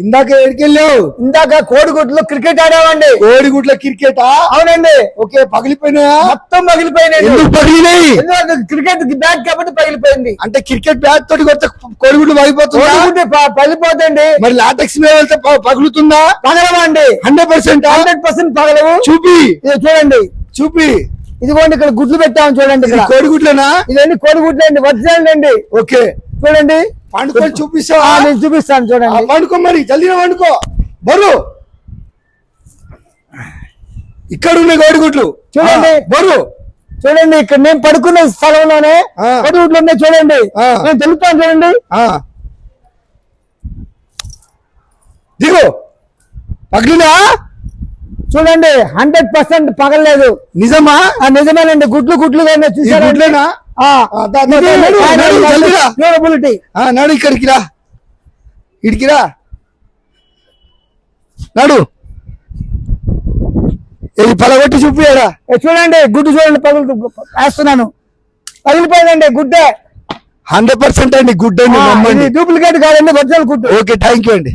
ఇందాక ఎడికెళ్ళావు? ఇందాక కోడిగుడ్లో cricket ఆడామండి. కోడిగుడ్ల cricket? అవునండి. ఓకే, పగిలిపోయినాయా? మొత్తం పగిలిపోయినాయి. ఎందుకు పగిలినాయి? క్రికెట్ బ్యాట్ కాబట్టి పగిలిపోయింది. అంటే క్రికెట్ బ్యాట్ తోటి కొడితే కోడిగుడ్లు పగిలిపోతుంది? పగిలిపోతుంది. మరి లాటెక్స్ మీద వెళ్తే పగులుతుందా? పగలవండి. 100%. 100% పగలవు. చూపి చూడండి, చూపి. ఇదిగోండి ఇక్కడ గుడ్లు పెట్టాము చూడండి. కోడిగుడ్లేనా? ఇదండి కోడిగుడ్లు అండి, ఒరిజినల్ అండి. ఓకే, చూడండి. పండుకొని చూపిస్తావా? నేను చూపిస్తాను చూడండి. పండుకో, మరి జల్దీగా పండుకో. బరు ఇక్కడ ఉన్నాయి కోడిగుడ్లు చూడండి. బరు చూడండి, ఇక్కడ నేను పడుకున్న స్థలంలోనే కోడిగుడ్లు ఉన్నాయి చూడండి. నేను తెలుపుతాను చూడండి. దిగు. పగిలినా? చూడండి, 100% పగలలేదు. నిజమా? నిజమేనండి. గుడ్లుగానే చూసారా? డ్యూరబిలిటీ. నాడు ఇక్కడికి రా, ఇడికి రా, నాడు. ఇది పలగొట్టి చూపియారా? చూడండి, గుడ్డు చూడండి, వేస్తున్నాను. పగిలిపోయిందండి గుడ్డే. 100% అండి గుడ్ అండి. డూప్లికేట్ కాదండి, ఒరిజినల్ గుడ్డు. ఓకే, థ్యాంక్ యూ అండి.